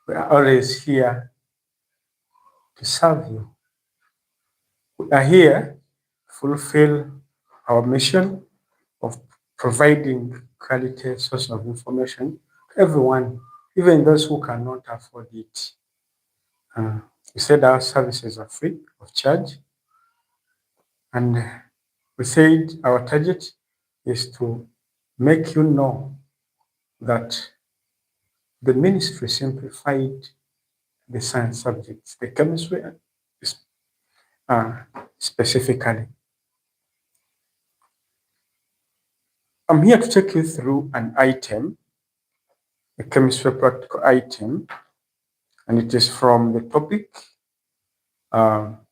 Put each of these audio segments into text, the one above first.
We are always here to serve you. We are here to fulfill our mission of providing quality source of information to everyone, even those who cannot afford it. We said our services are free of charge, and we said our target is to make you know that the ministry simplified the science subjects, the chemistry specifically. I'm here to take you through an item, a chemistry practical item, and it is from the topic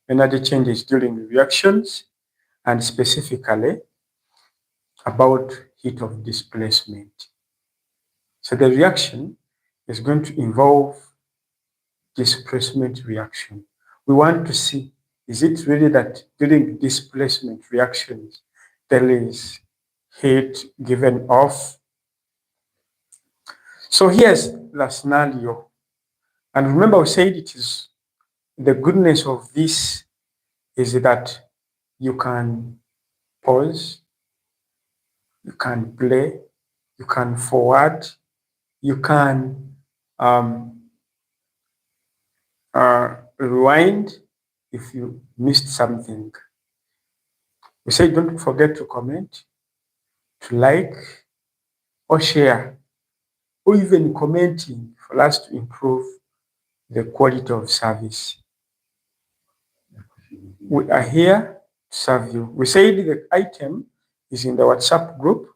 energy changes during reactions, and specifically about heat of displacement. So the reaction is going to involve displacement reaction. We want to see, is it really that during displacement reactions there is heat given off? So here's the scenario. And remember, we said it is the goodness of this is that you can pause, you can play, you can forward, you can rewind if you missed something. We say don't forget to comment, to like, or share, or even commenting for us to improve the quality of service. We are here to serve you. We said the item is in the WhatsApp group.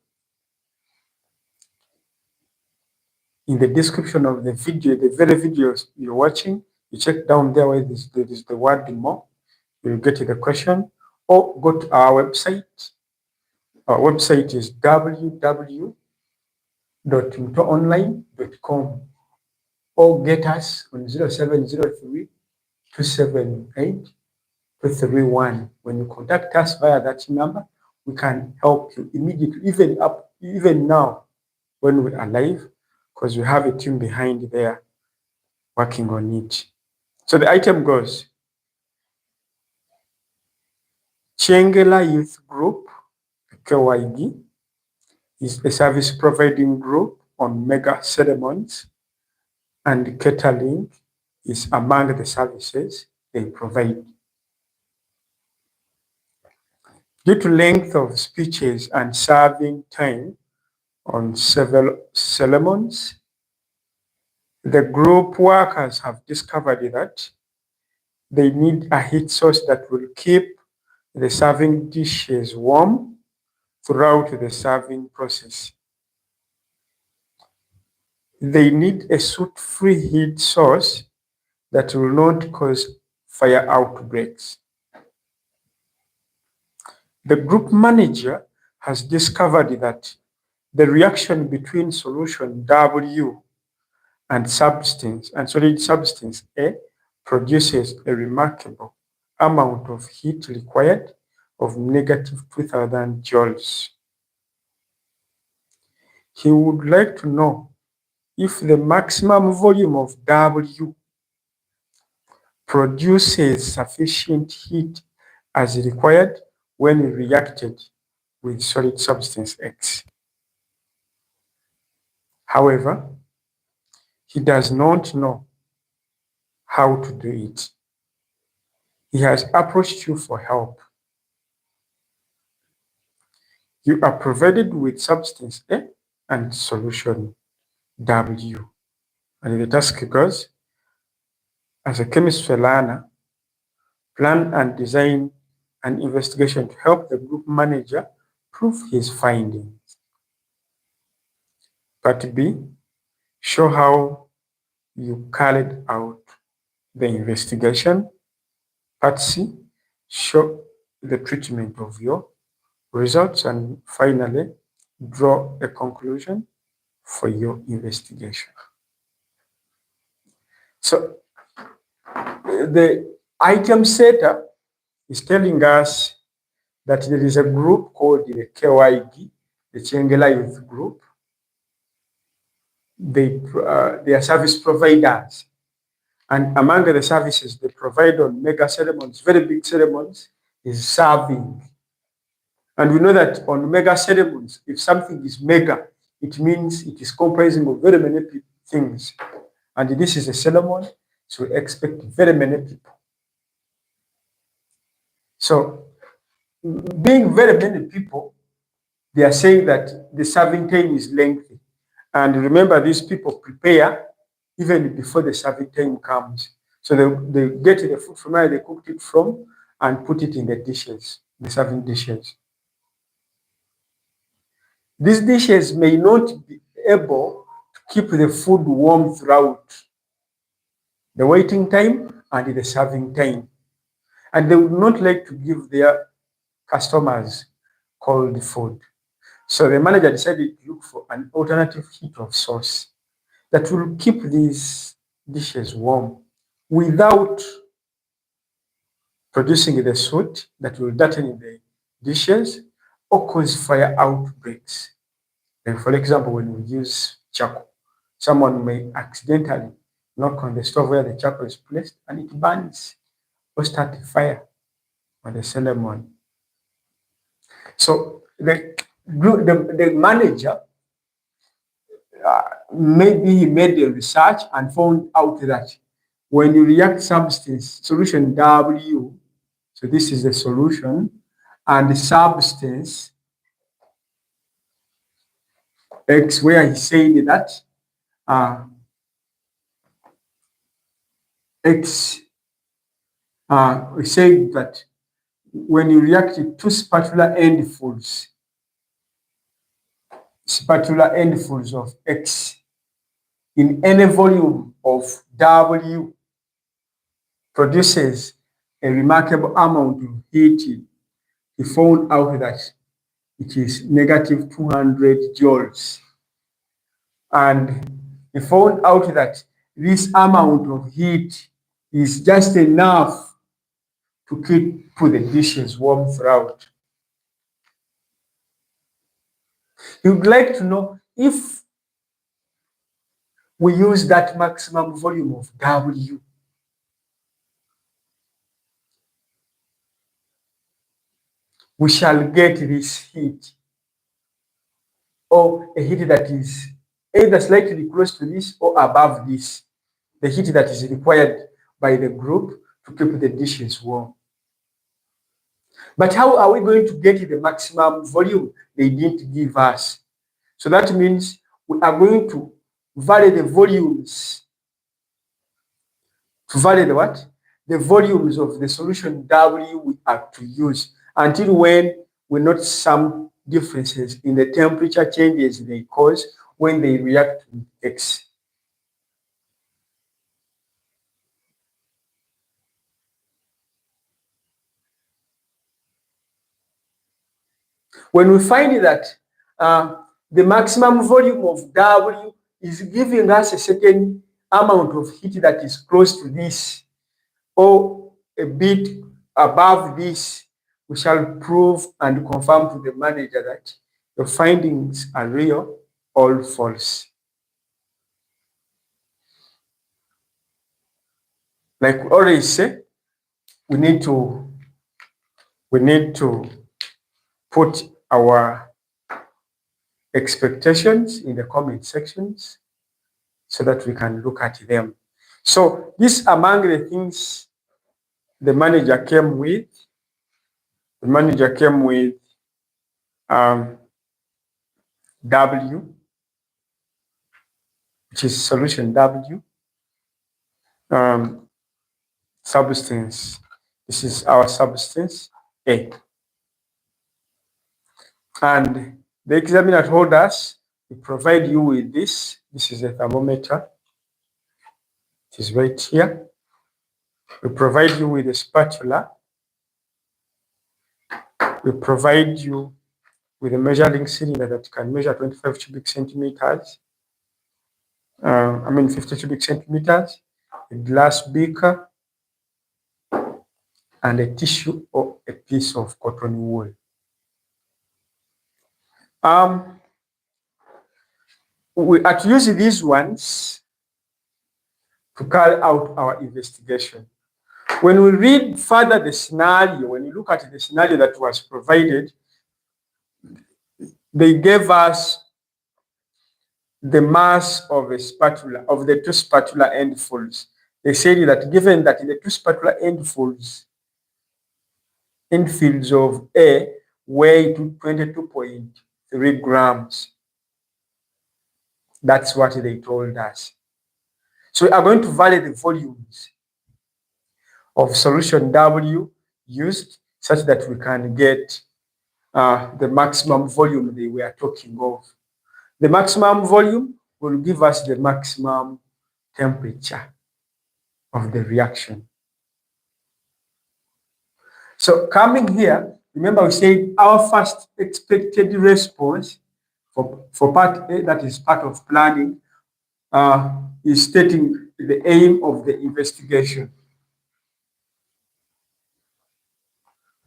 In the description of the video, the very videos you're watching, you check down there where there is the word more. You'll get to the question, or go to our website. Our website is www.mtoonline.com, or get us on 0703 278 231. When you contact us via that number, we can help you immediately, even now when we are live, because we have a team behind there working on it. So the item goes, Kyengera Youth Group, KYG, is a service providing group on Mega Ceremonies and Catering is among the services they provide. Due to length of speeches and serving time on several ceremonies, the group workers have discovered that they need a heat source that will keep the serving dishes warm throughout the serving process. They need a soot-free heat source that will not cause fire outbreaks. The group manager has discovered that the reaction between solution W and solid substance A produces a remarkable amount of heat required of negative 2000 joules. He would like to know if the maximum volume of W produces sufficient heat as required when reacted with solid substance X. However, he does not know how to do it. He has approached you for help. You are provided with substance A and solution W. And the task goes, as a chemistry learner, plan and design an investigation to help the group manager prove his findings. Part B, show how you carried out the investigation. Part C, show the treatment of your results. And finally, draw a conclusion for your investigation. So the item setup is telling us that there is a group called the KYG, the Kyengera Youth Group. They are service providers And among the services they provide on mega ceremonies, very big ceremonies, is serving. And we know that on mega ceremonies, if something is mega, it means it is comprising of very many things. And this is a ceremony, so we expect very many people. So, being very many people, they are saying that the serving time is lengthy. And remember, these people prepare even before the serving time comes. So they get the food from where they cooked it from and put it in the dishes, the serving dishes. These dishes may not be able to keep the food warm throughout the waiting time and the serving time. And they would not like to give their customers cold food. So the manager decided to look for an alternative heat of source that will keep these dishes warm without producing the soot that will darten the dishes or cause fire outbreaks. And for example, when we use charcoal, someone may accidentally knock on the stove where the charcoal is placed and it burns or start a fire on the ceremony. So the manager, maybe he made a research and found out that when you react substance, solution W, so this is the solution, and the substance X, where he said that X, we said that when you react to two spatula endfuls of X in any volume of W produces a remarkable amount of heat, he found out that it is negative 200 joules. And he found out that this amount of heat is just enough to keep the dishes warm throughout. He would like to know if we use that maximum volume of W, we shall get this heat, or a heat that is either slightly close to this or above this, the heat that is required by the group to keep the dishes warm. But how are we going to get the maximum volume? They didn't give us. So that means we are going to vary the volumes. To vary the what? The volumes of the solution W we are to use until when we note some differences in the temperature changes they cause when they react with X. When we find that the maximum volume of W is giving us a certain amount of heat that is close to this or a bit above this, we shall prove and confirm to the manager that the findings are real or false. Like we already say, we need to put our expectations in the comment sections so that we can look at them. So this among the things the manager came with. The manager came with W, which is solution W, substance. This is our substance A. And the examiner told us we provide you with this. This is a thermometer. It is right here. We provide you with a spatula. We provide you with a measuring cylinder that can measure 25 cubic centimeters. 50 cubic centimeters, a glass beaker, and a tissue or a piece of cotton wool. We are to use these ones to carry out our investigation. When we read further the scenario, when you look at the scenario that was provided, they gave us the mass of a spatula, of the two spatula endfolds. They said that given that the two spatula endfields of A weigh 22.3 grams, that's what they told us. So we are going to vary the volumes of solution W used such that we can get the maximum volume they were talking of. The maximum volume will give us the maximum temperature of the reaction. So coming here, remember we said our first expected response for part A, that is part of planning, is stating the aim of the investigation.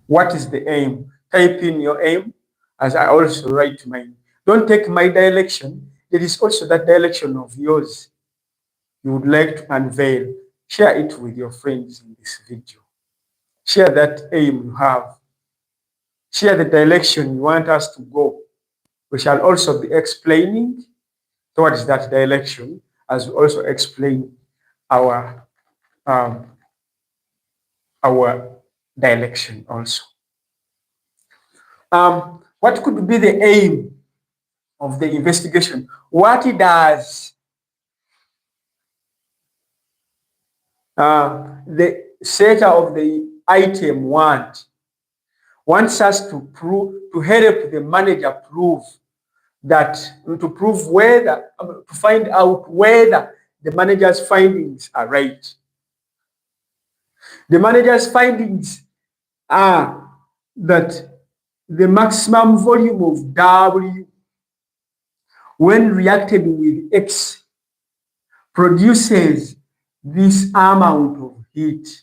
What is the aim? Type in your aim, as I also write mine. Don't take my direction. There is also that direction of yours you would like to unveil. Share it with your friends in this video. Share that aim you have. Share the direction you want us to go. We shall also be explaining towards that direction as we also explain our direction also. What could be the aim of the investigation? What it does the setter of the item wants us to prove, to help the manager prove that, to prove whether, to find out whether the manager's findings are right. The manager's findings are that the maximum volume of W when reacted with X produces this amount of heat.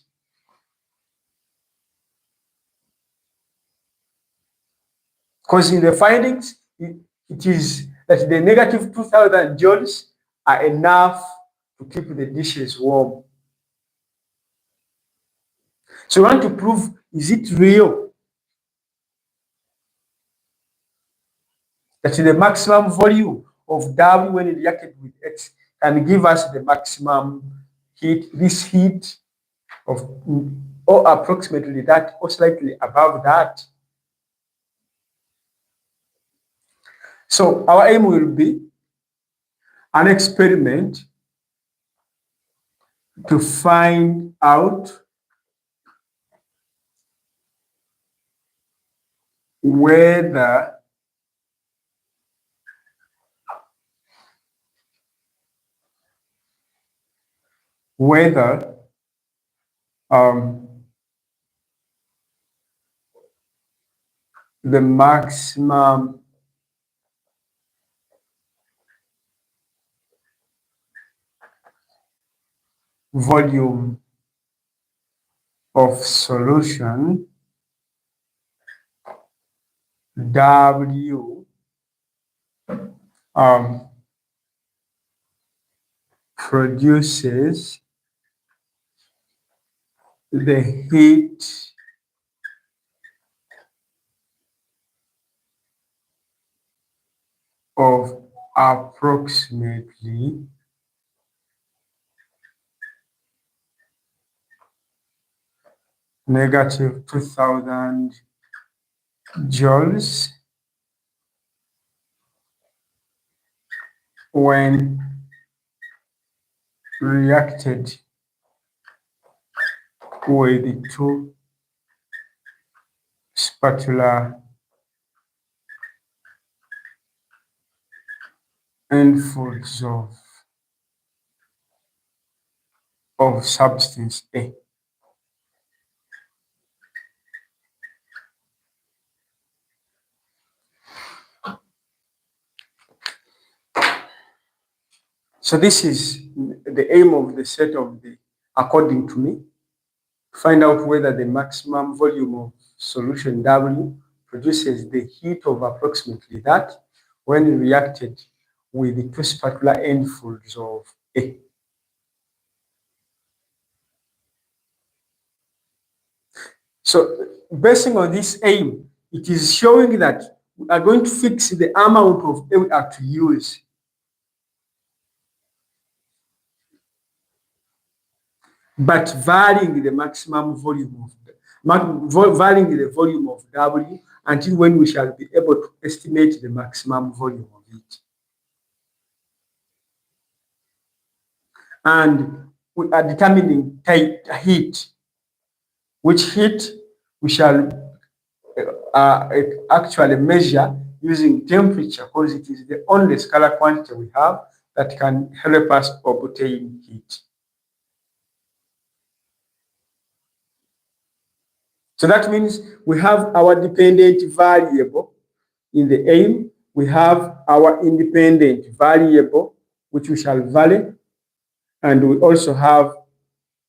Because in the findings, it is that the negative 2000 joules are enough to keep the dishes warm. So we want to prove, is it real that the maximum volume of W when it reacted with X can give us the maximum heat, this heat of, or approximately that, or slightly above that. So our aim will be an experiment to find out whether the maximum volume of solution W produces the heat of approximately negative 2000 joules when reacted with the two spatula endfolds of substance A. So this is the aim of the set of the, according to me, find out whether the maximum volume of solution W produces the heat of approximately that when reacted with the two spatula endfolds of A. So basing on this aim, it is showing that we are going to fix the amount of air we are to use. But varying the maximum volume of varying the volume of W until when we shall be able to estimate the maximum volume of it. And we are determining heat, which heat we shall actually measure using temperature, because it is the only scalar quantity we have that can help us obtain heat. So that means we have our dependent variable in the aim, we have our independent variable, which we shall vary, and we also have,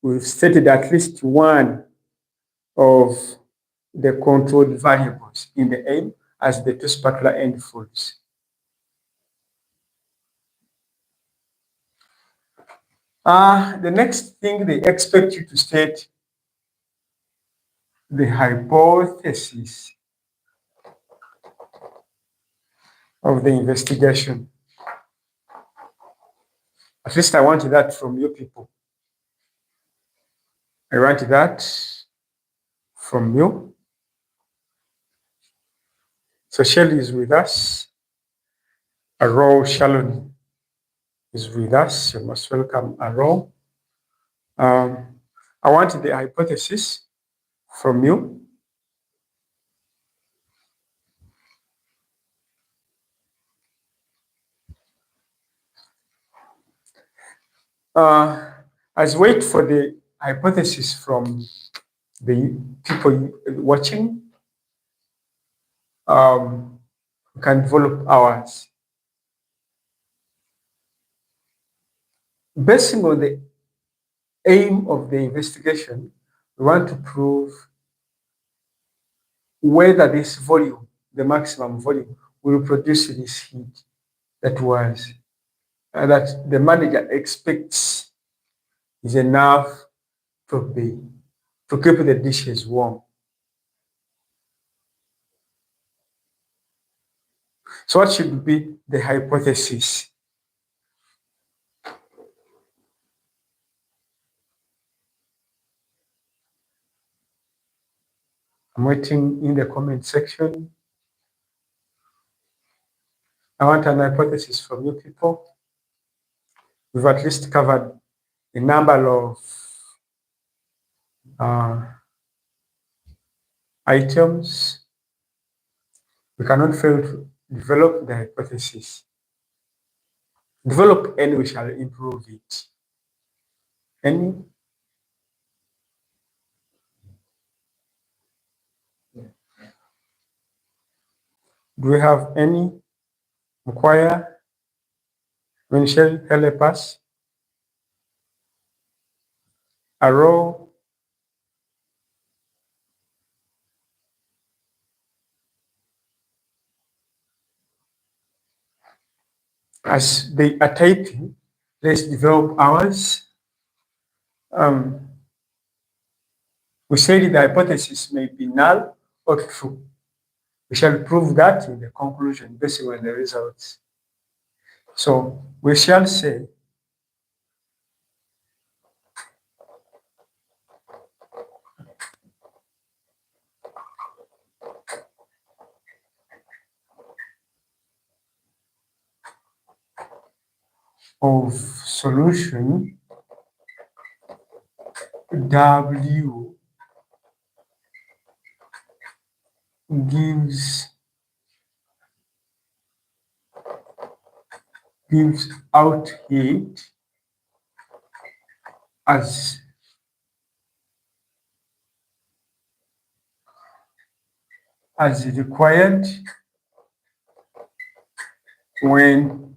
we've stated at least one of the controlled variables in the aim as the two spatula end folds. The next thing they expect you to state the hypothesis of the investigation. At least I want that from you people. I want that from you. So Shelley is with us. Aro Shalom is with us. You're most welcome, Aro. I want the hypothesis from you. As wait for the hypothesis from the people watching, we can develop ours. Basing on the aim of the investigation, we want to prove whether this volume, the maximum volume, will produce this heat that was that the manager expects is enough to keep the dishes warm. So what should be the hypothesis? I'm waiting in the comment section. I want an hypothesis from you people. We've at least covered a number of items. We cannot fail to develop the hypothesis. Develop any, we shall improve it. Any? Do we have any? Mkwaya? Michelle, help us. Aro? As they are typing, let's develop ours. We said the hypothesis may be null or true. We shall prove that in the conclusion based on the results. So we shall say of solution W gives out heat as required when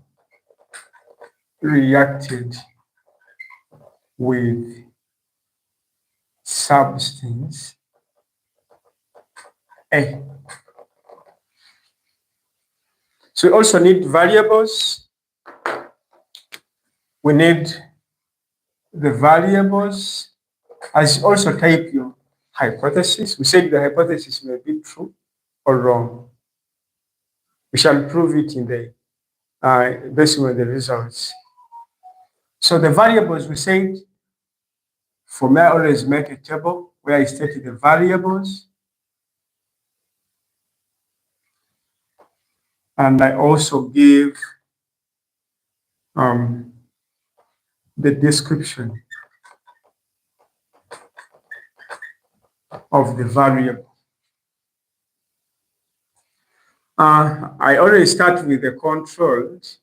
reacted with substance A. So we also need variables. We need the variables as also type you hypothesis. We said the hypothesis may be true or wrong. We shall prove it in the based on the results. So the variables we said, for me, I always make a table where I state the variables, and I also give the description of the variable. I always start with the controls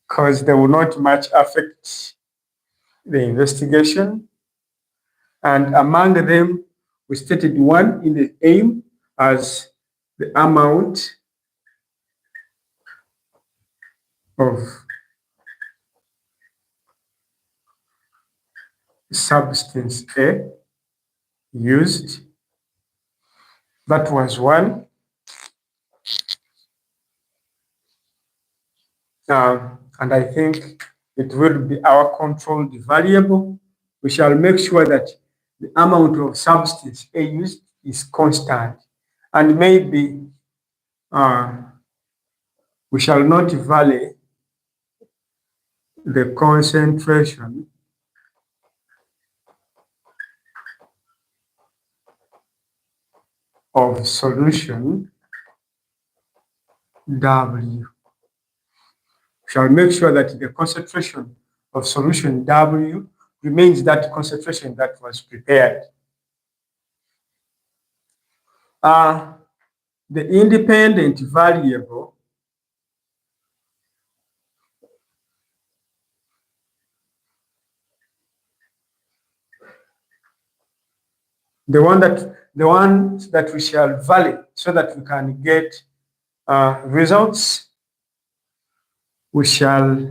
because they will not much affect the investigation. And among them, we stated one in the aim as the amount of substance A used. That was one. And I think it will be our controlled variable. We shall make sure that the amount of substance A used is constant. And maybe we shall not vary the concentration of solution W. We shall make sure that the concentration of solution W remains that concentration that was prepared. The independent variable the ones that we shall vary so that we can get results, we shall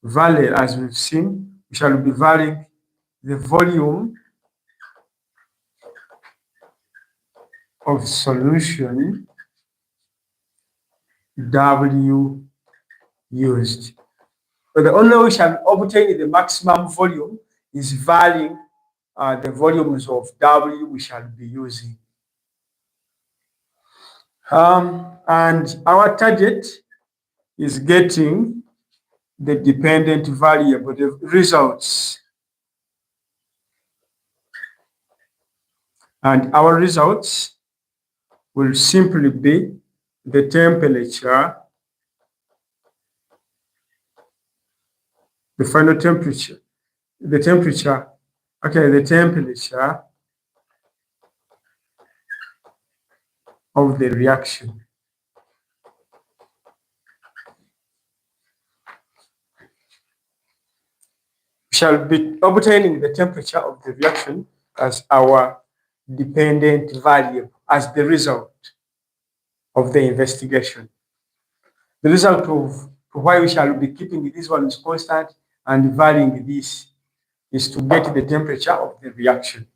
vary, as we've seen, we shall be varying the volume of solution W used. So the only way we shall obtain the maximum volume is varying the volumes of W we shall be using. And our target is getting the dependent variable, the results. And our results will simply be the temperature, the final temperature, the temperature of the reaction. We shall be obtaining the temperature of the reaction as our dependent variable, as the result of the investigation. The result of why we shall be keeping this one is constant and varying this is to get the temperature of the reaction.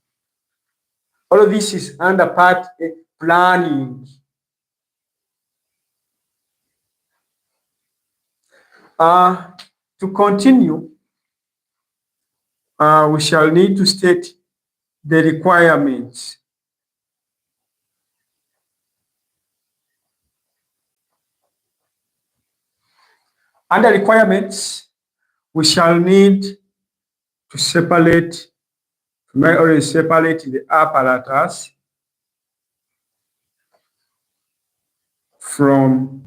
All of this is under part A, planning. To continue, we shall need to state the requirements. Under requirements, we shall need to separate, we may already separate the apparatus from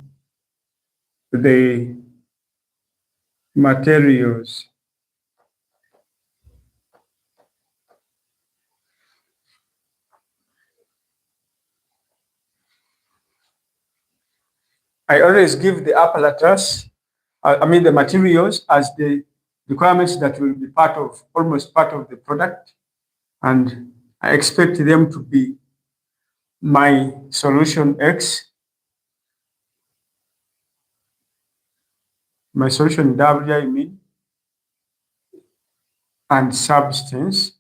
the materials. I always give the apparatus, the materials as the requirements that will be almost part of the product. And I expect them to be my solution X, my solution W, I mean, and substance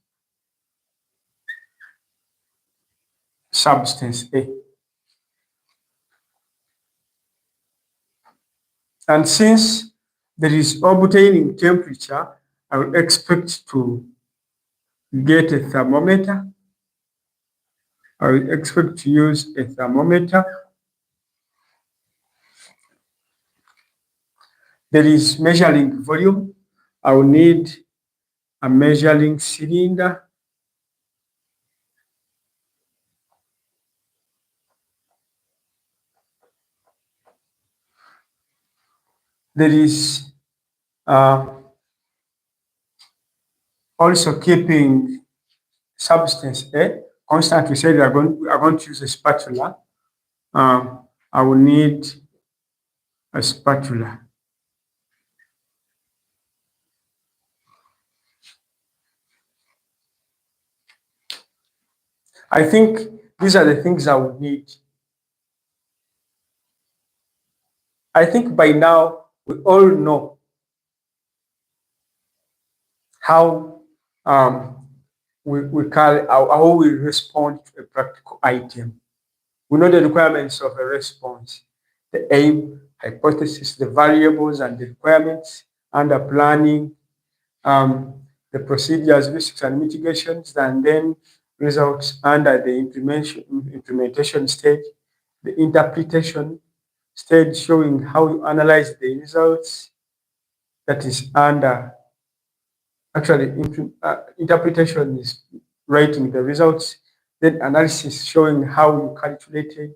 A. And since there is obtaining temperature, I will expect to get a thermometer. I will expect to use a thermometer. There is measuring volume. I will need a measuring cylinder. There is also keeping substance A constant. We said we are going to use a spatula. I will need a spatula. I think these are the things I would need. I think by now we all know how how we respond to a practical item. We know the requirements of a response, the aim, hypothesis, the variables and the requirements under planning, the procedures, risks and mitigations, and then results under the implementation stage, the interpretation stage showing how you analyze the results, that is under, actually interpretation is writing the results, then analysis showing how you calculated,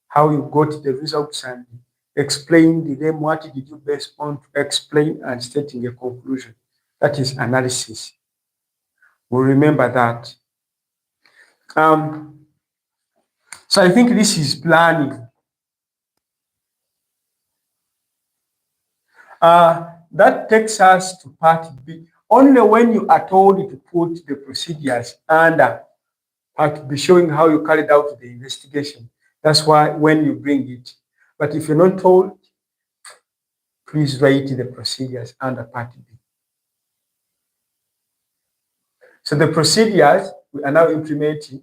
how you got the results and explain them, what did you base on to explain and stating a conclusion. That is analysis. We'll remember that. So I think this is planning. That takes us to part B. Only when you are told to put the procedures under part B, showing how you carried out the investigation. That's why when you bring it. But if you're not told, please write the procedures under part B. So the procedures we are now implementing.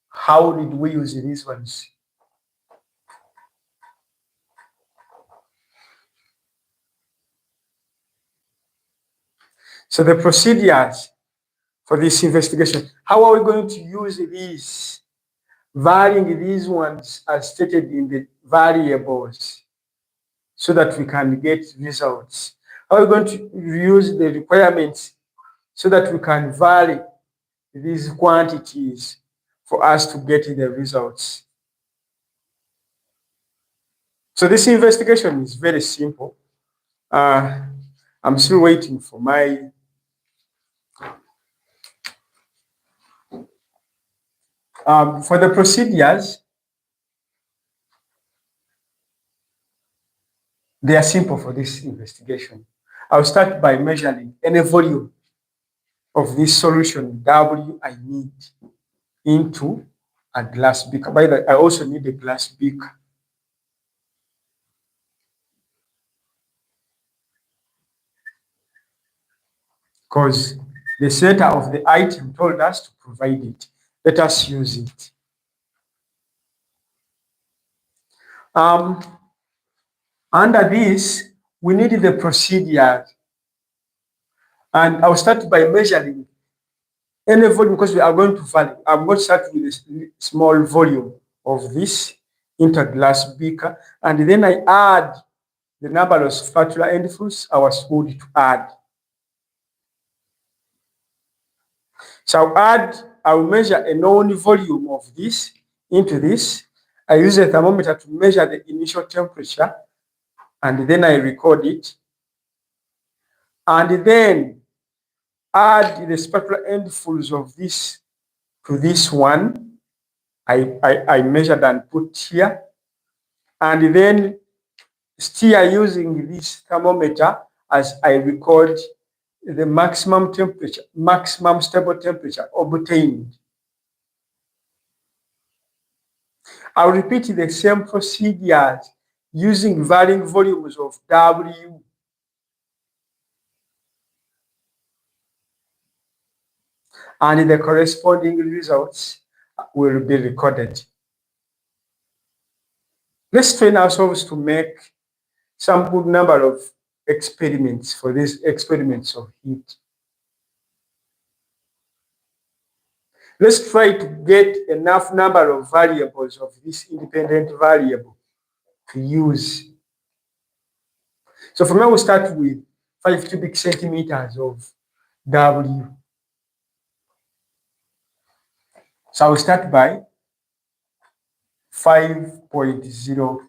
How did we use these ones? So the procedures for this investigation, how are we going to use these? Varying these ones as stated in the variables so that we can get results. How are we going to use the requirements so that we can vary these quantities for us to get the results? So this investigation is very simple. I'm still waiting for my for the procedures. They are simple for this investigation. I'll start by measuring any volume of this solution W I need into a glass beaker. By the way, I also need a glass beaker. Because the setter of the item told us to provide it. Let us use it. Under this, we need the procedure. And I'll start by measuring any volume because we are going to vary. I'm going to start with a small volume of this into a glass beaker. And then I add the number of spatula endfuls I was told to add. So I'll measure a known volume of this into this. I use a thermometer to measure the initial temperature, and then I record it. And then add the spatula endfuls of this to this one. I measured and put here. And then steer using this thermometer as I record the maximum temperature, maximum stable temperature obtained. I'll repeat the same procedures using varying volumes of W. And the corresponding results will be recorded. Let's train ourselves to make some good number of experiments for these experiments of heat. Let's try to get enough number of variables of this independent variable to use. So from here, we'll start with 5 cubic centimeters of W. So I will start by 5.0.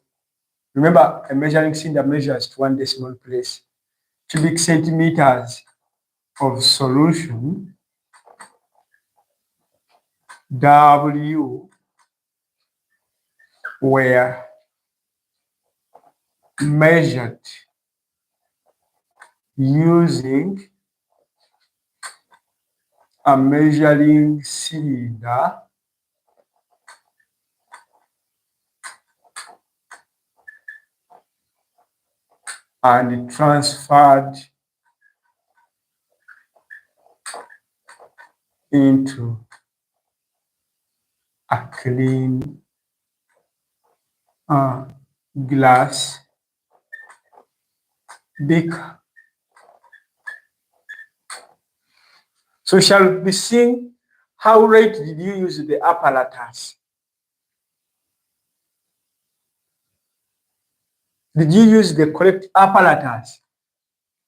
Remember, a measuring cylinder measures to 1 decimal place. Cubic centimeters of solution W were measured using a measuring cylinder and transferred into a clean glass beaker. So shall be seeing how rate did you use the apparatus? Did you use the correct apparatus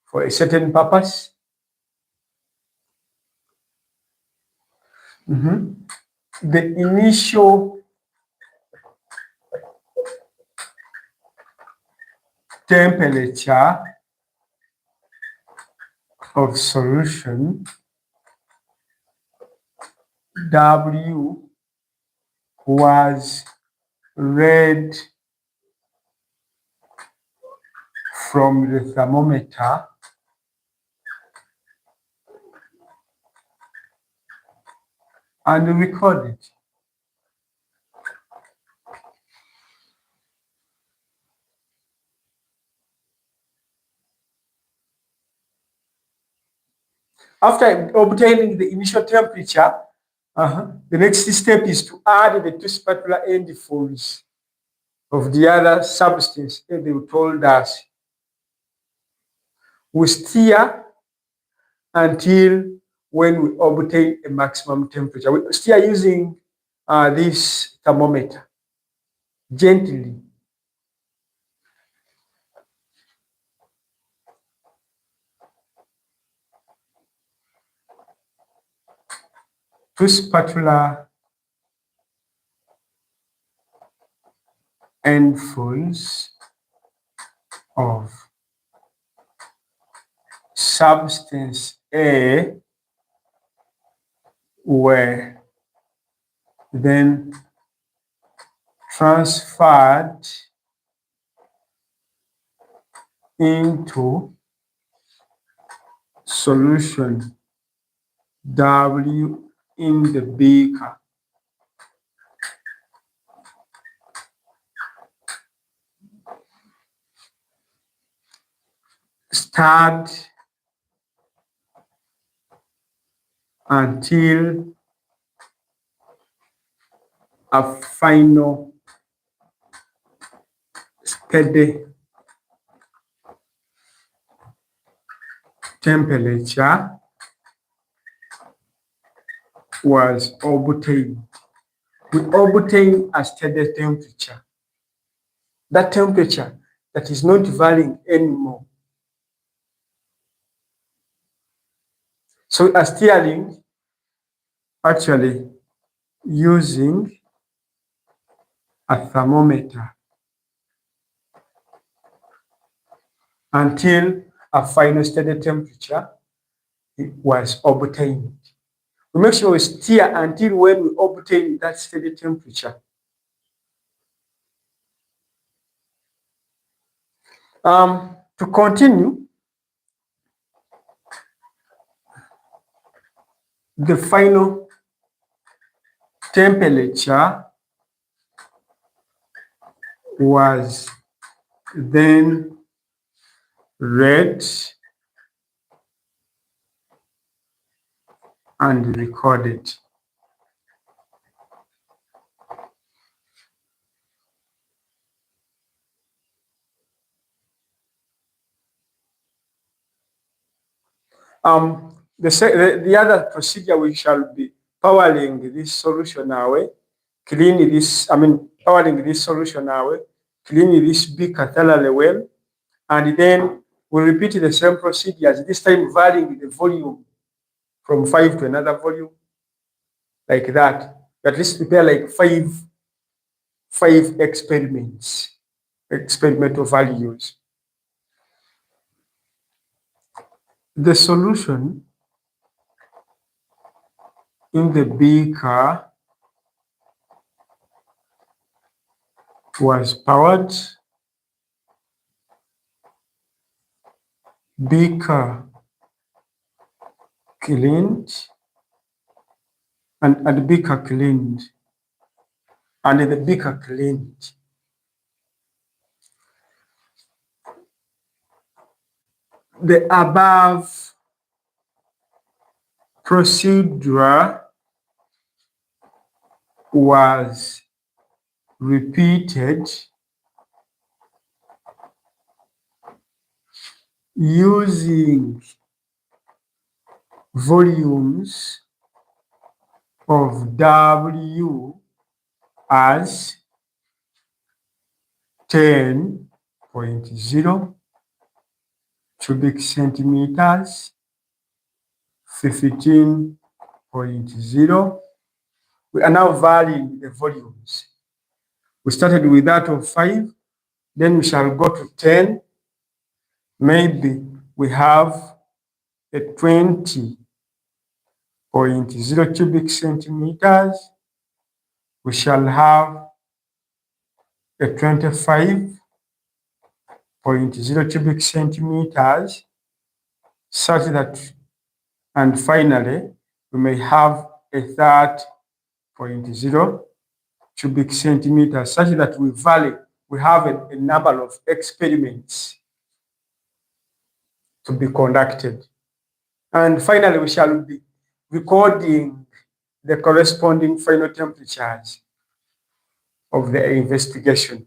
for a certain purpose? The initial temperature of solution W was read from the thermometer and recorded. After obtaining the initial temperature, the next step is to add the 2 spatula endfuls of the other substance that they told us. We stir until when we obtain a maximum temperature. We stir using this thermometer gently. Two spatula endfuls of substance A were then transferred into solution W in the beaker. Stirred until a final steady temperature was obtained. We obtain a steady temperature. That temperature that is not varying anymore. So we are stirring actually using a thermometer until a final steady temperature was obtained. We make sure we stir until when we obtain that steady temperature. To continue, the final temperature was then read and recorded. The other procedure we shall be powering this solution away, powering this solution away, clean this beaker thoroughly well, and then we repeat the same procedures, this time varying the volume from 5 to another volume, like that. At least prepare like five experimental values. The solution in the beaker was powered, beaker cleaned, and the beaker cleaned, and the beaker cleaned. The above procedure was repeated using volumes of W as 10.0 cubic centimeters, 15.0. We are now varying the volumes. We started with that of 5, then we shall go to 10. Maybe we have a 20.0 cubic centimeters. We shall have a 25.0 cubic centimeters, such that, and finally, we may have a 30.0 cubic centimeters, such that we have a number of experiments to be conducted. And finally, we shall be recording the corresponding final temperatures of the investigation.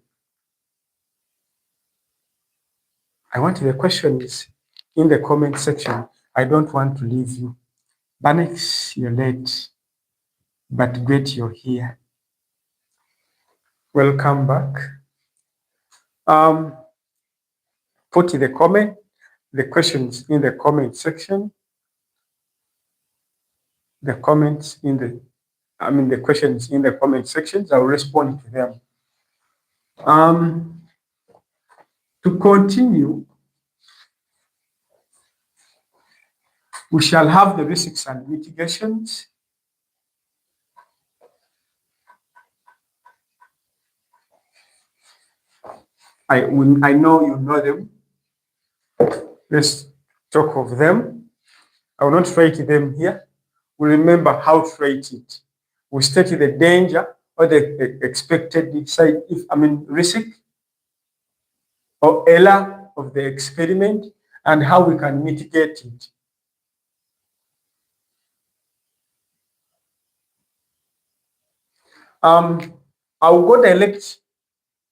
I want the questions in the comment section. I don't want to leave you. Banex, you're late, but great you're here. Welcome back. Put the questions in the comment section. The questions in the comment sections. I'll respond to them. To continue, we shall have the risks and mitigations. I know you know them. Let's talk of them. I will not write them here. We remember how to write it. We state the danger or the expected risk or error of the experiment and how we can mitigate it. I will go direct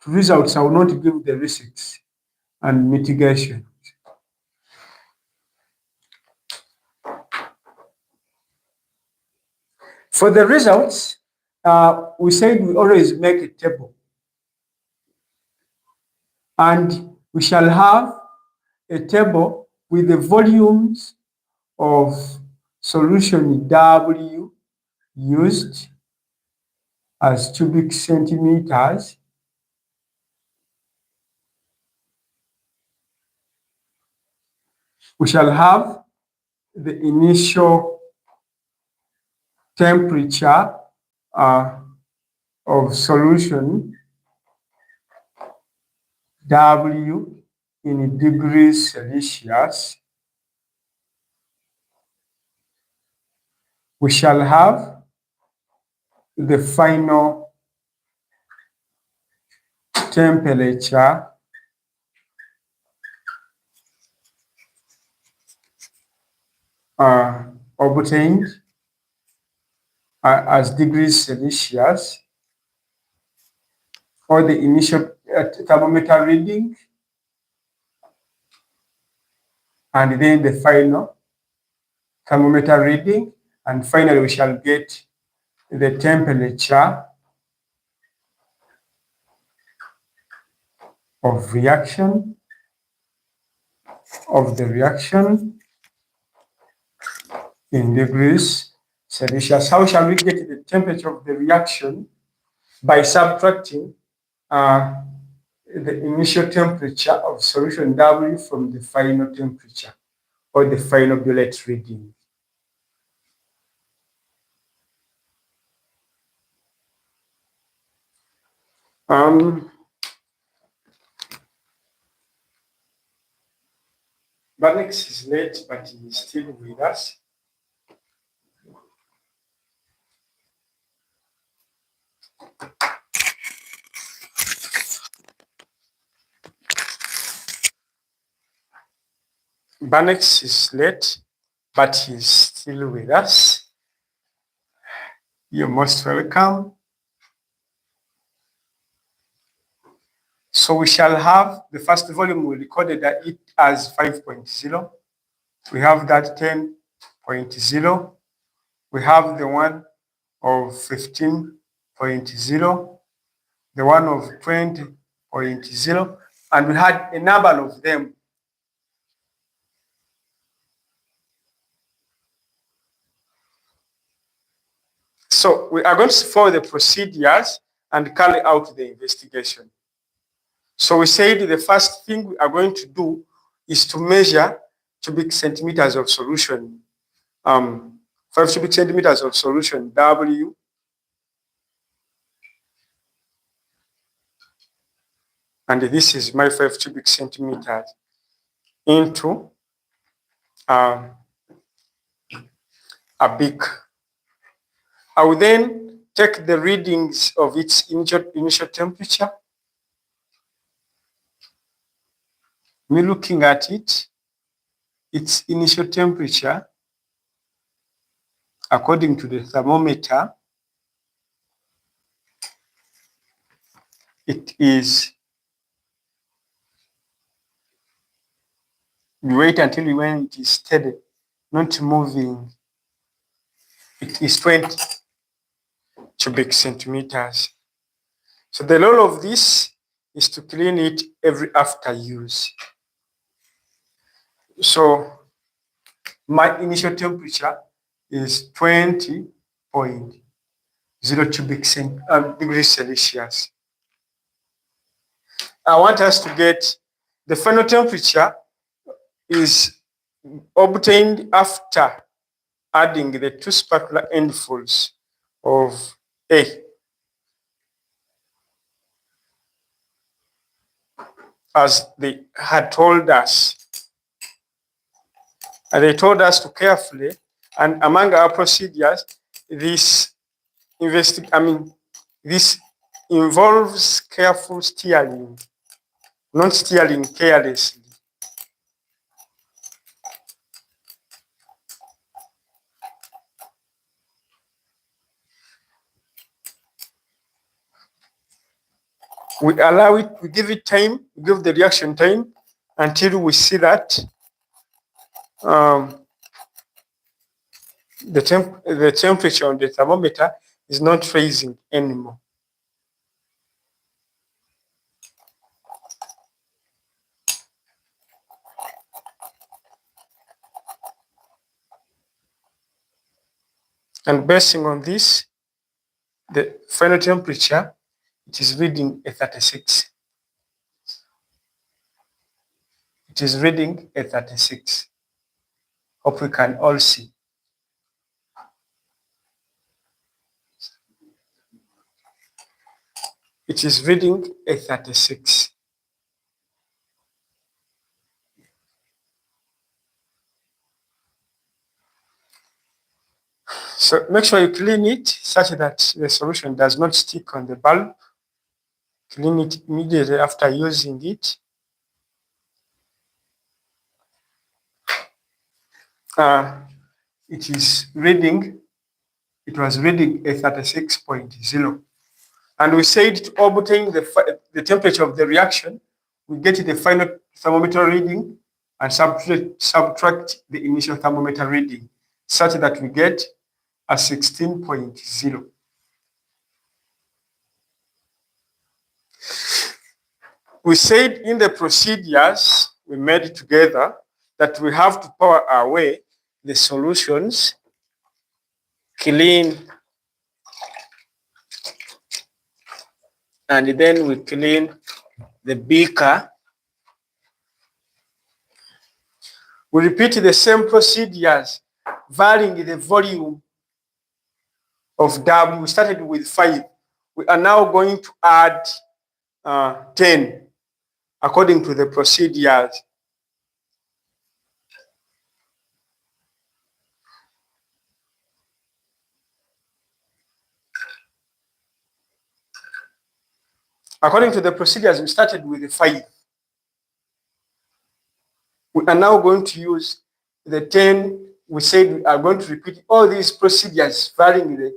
to results. I will not give the risks and mitigation. For the results, we said we always make a table. And we shall have a table with the volumes of solution W used as cubic centimeters. We shall have the initial temperature of solution W in degrees Celsius. We shall have the final temperature obtained as degrees Celsius, or the initial thermometer reading, and then the final thermometer reading, and finally we shall get the temperature of reaction in degrees Celsius. How shall we get the temperature of the reaction? By subtracting the initial temperature of solution W from the final temperature or the final bullet reading. Banex is late, but he is still with us. Banex is late, but he's still with us. You're most welcome. So we shall have the first volume, we recorded it as 5.0. We have that 10.0. We have the one of 15.0, the one of 20.0, and we had a number of them. So we are going to follow the procedures and carry out the investigation. So we said the first thing we are going to do is to measure cubic centimeters of solution, 5 cubic centimeters of solution W, and this is my 5 cubic centimeters into a beak. I will then take the readings of its initial temperature. Me looking at it, its initial temperature, according to the thermometer, it is, we wait until when it is steady, not moving. It is 20 cubic centimeters. So the role of this is to clean it every after use. So my initial temperature is 20.0 cubic degrees Celsius. I want us to get the final temperature is obtained after adding the 2 spatula endfuls of A. As they had told us. And they told us to carefully, and among our procedures, this involves careful steering, not steering carelessly. We allow it, we give it time, we give the reaction time until we see that the temperature on the thermometer is not rising anymore. And basing on this, the final temperature, it is reading a 36. It is reading a 36. Hope we can all see. It is reading a 36. So make sure you clean it such that the solution does not stick on the bulb. Clean it immediately after using it. It was reading a 36.0. And we said to obtain the temperature of the reaction, we get the final thermometer reading and subtract the initial thermometer reading, such that we get a 16.0. We said in the procedures we made together that we have to power away the solutions, clean, and then we clean the beaker. We repeat the same procedures, varying the volume of W. We started with 5. We are now going to add 10 according to the procedures. According to the procedures, we started with 5. We are now going to use the 10. We said we are going to repeat all these procedures, varying the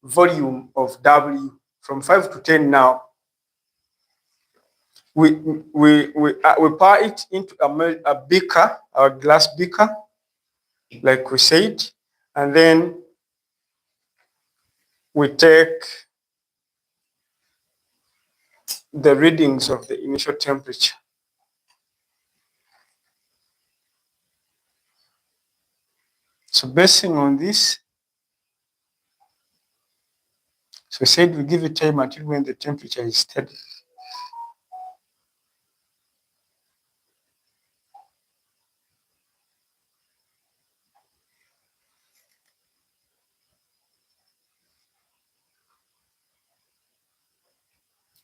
volume of W from 5 to 10 now. We pour it into a beaker, our glass beaker, like we said, and then we take the readings of the initial temperature. So basing on this, so we said we give it time until when the temperature is steady.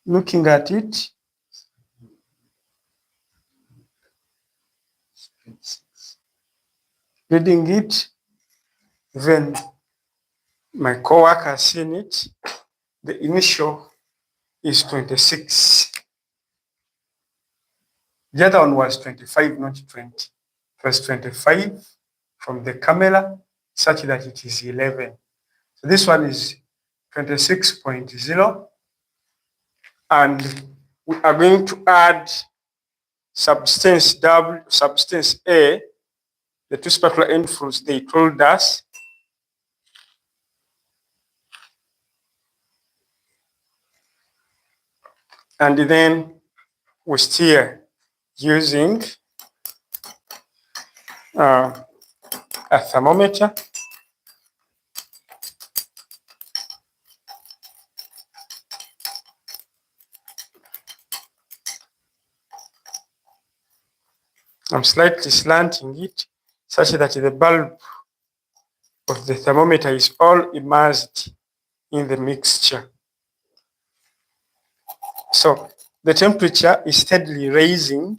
Looking at it, reading it, even my coworker has seen it, the initial is 26. The other one was 25, not 20. It was 25 from the camera, such that it is 11. So this one is 26.0. And we are going to add substance W, substance A, the 2 spatula end fruits they told us. And then we stir using a thermometer. I'm slightly slanting it such that the bulb of the thermometer is all immersed in the mixture. So the temperature is steadily raising.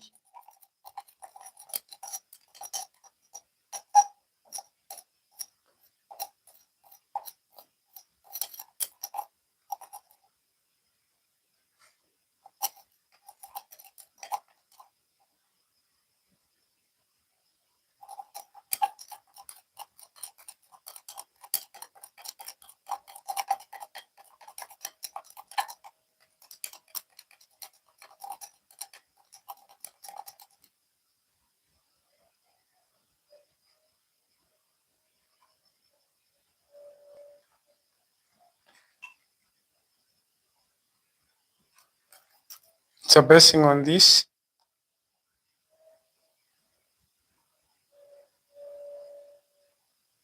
So basing on this,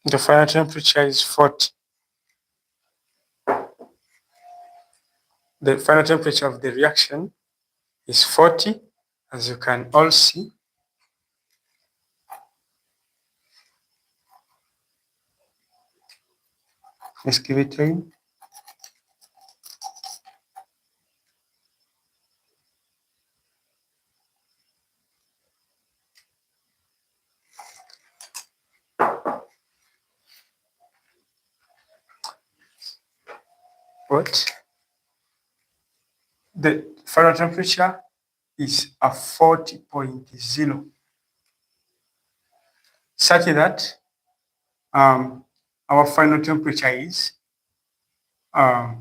the final temperature is 40. The final temperature of the reaction is 40, as you can all see. Let's give it time. What? The final temperature is a 40.0, such that our final temperature is a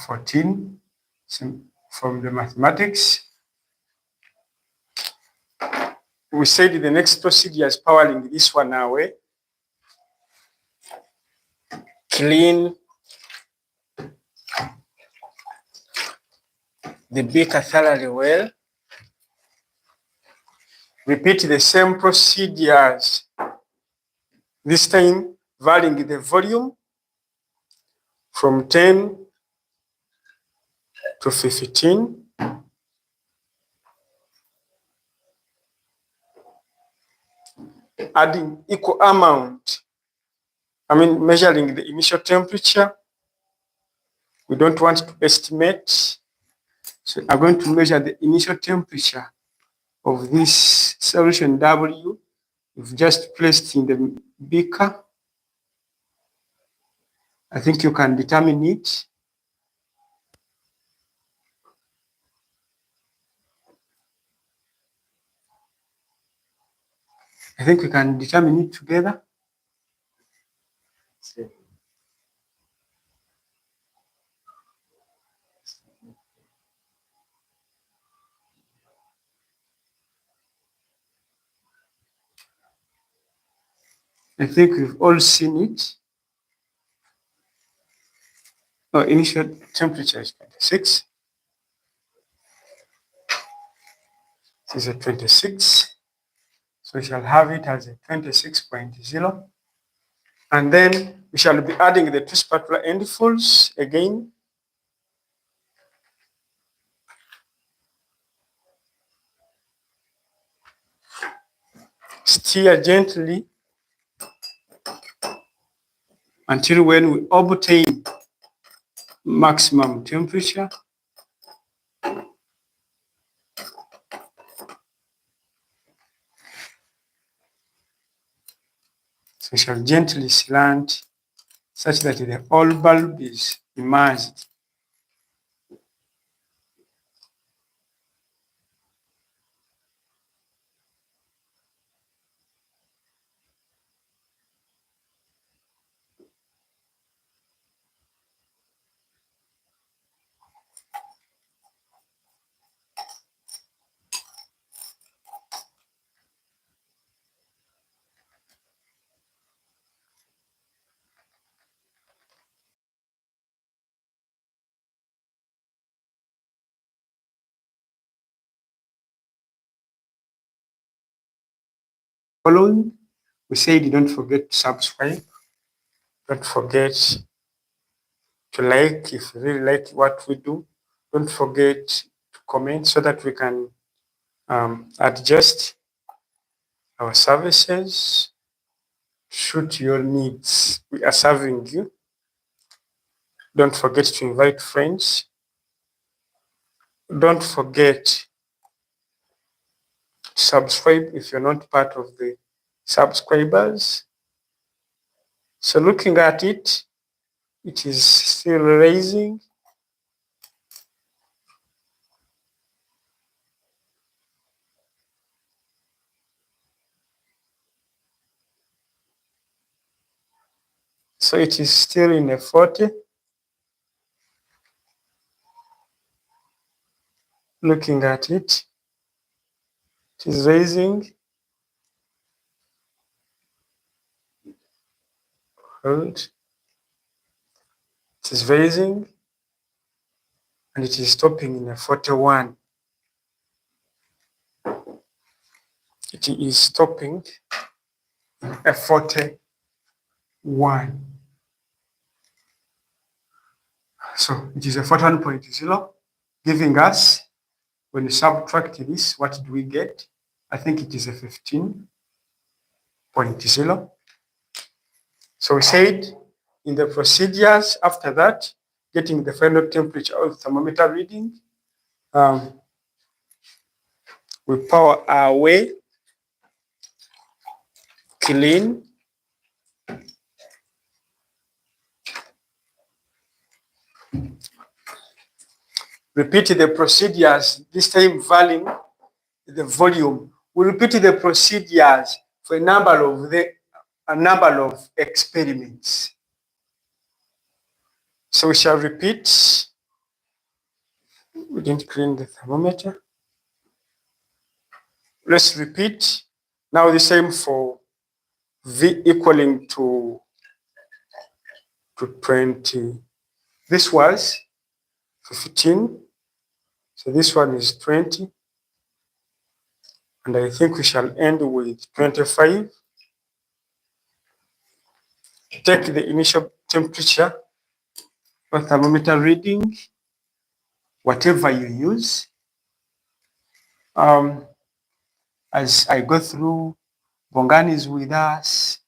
14. So from the mathematics, we said the next procedure is powering this one away. Clean the beaker thoroughly well. Repeat the same procedures, this time varying the volume from 10 to 15. Adding equal amount, measuring the initial temperature. We don't want to estimate. So I'm going to measure the initial temperature of this solution W. We've just placed in the beaker. I think you can determine it. I think we can determine it together. I think we've all seen it. Oh, initial temperature is 26. This is a 26. So we shall have it as a 26.0. And then we shall be adding the two spatula endfuls again. Stir gently until when we obtain maximum temperature. So we shall gently slant such that the whole bulb is immersed. Following, we said don't forget to subscribe. Don't forget to like if you really like what we do. Don't forget to comment so that we can adjust our services, suit your needs. We are serving you. Don't forget to invite friends. Don't forget to subscribe if you're not part of the subscribers. So looking at it, it is still raising. So it is still in a 40. Looking at it, it is raising. Hold. It is raising and it is stopping in a 41. It is stopping a 41. So it is a 41.0, giving us, when we subtract this, what do we get? I think it is a 15.0. So we said in the procedures after that, getting the final temperature of the thermometer reading, we power our way, clean, repeat the procedures, this time varying the volume. We repeat the procedures for a number of experiments. So we shall repeat. We didn't clean the thermometer. Let's repeat. Now the same for V equaling to 20. This was 15. So this one is 20. And I think we shall end with 25. Take the initial temperature or thermometer reading, whatever you use. As I go through, Bongani is with us,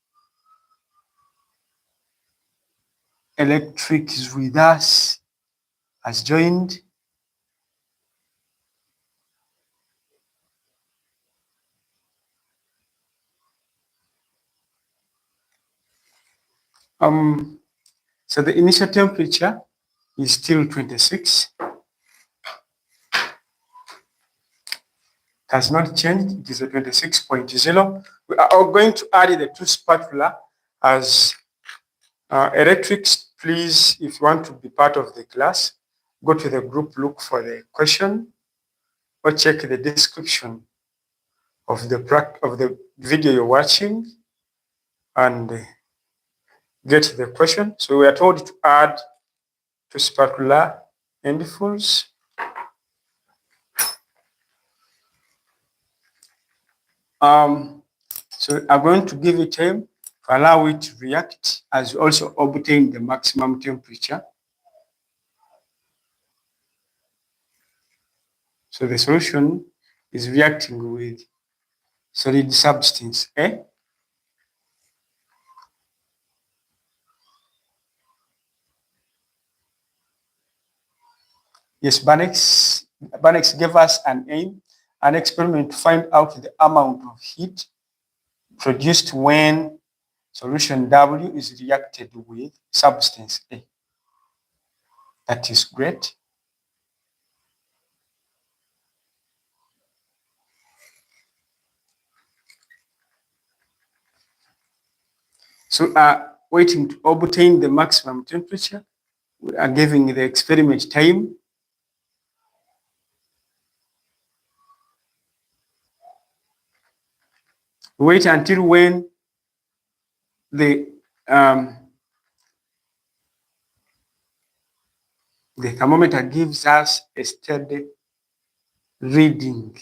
Electric is with us, has joined. So the initial temperature is still 26. It has not changed. It is a 26.0. We are going to add the two spatula as electrics. Please, if you want to be part of the class, go to the group, look for the question, or check the description of the video you're watching and get the question. So we are told to add two spatula handfuls. So I'm going to give it time to allow it to react as you also obtain the maximum temperature. So the solution is reacting with solid substance A. Yes, Banex gave us an experiment to find out the amount of heat produced when solution W is reacted with substance A. That is great. So waiting to obtain the maximum temperature. We are giving the experiment time. Wait until when the thermometer gives us a steady reading.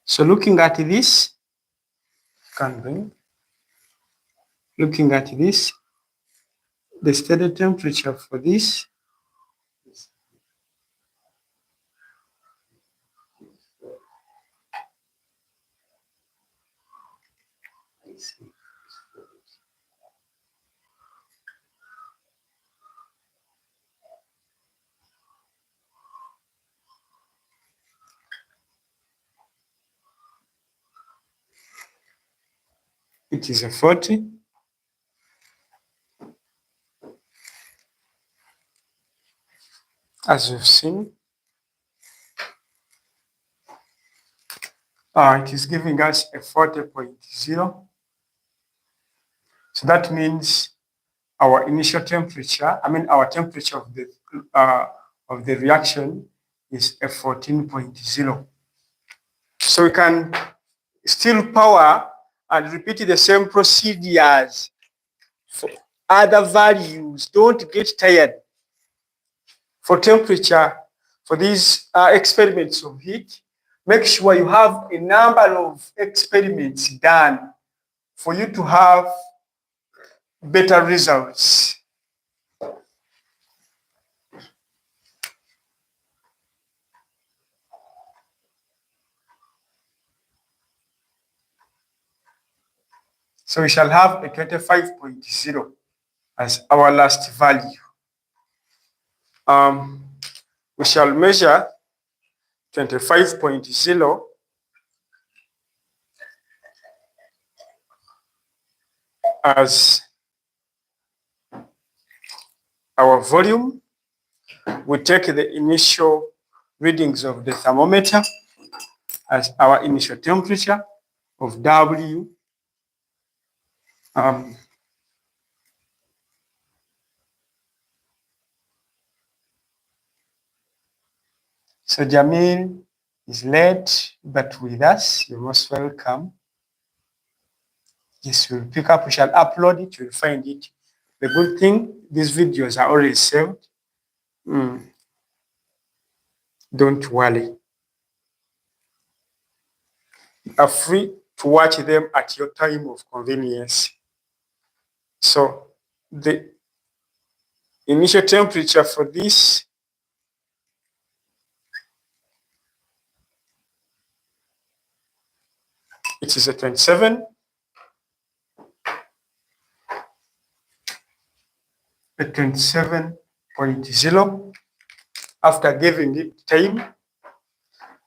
So looking at this, looking at this, the steady temperature for this it is a 40. As you've seen, it is giving us a 40.0. So that means our initial temperature, our temperature of the reaction is a 14.0. So we can still power and repeat the same procedures for other values. Don't get tired. For temperature, for these experiments of heat, make sure you have a number of experiments done for you to have better results. So we shall have a 25.0 as our last value. We shall measure 25.0 as our volume. We take the initial readings of the thermometer as our initial temperature of W. So Jamil is late, but with us, you're most welcome. Yes, we'll pick up, we shall upload it, you'll find it. The good thing, these videos are already saved. Don't worry. You are free to watch them at your time of convenience. So the initial temperature for this it is a 27. A 27.0 after giving it time.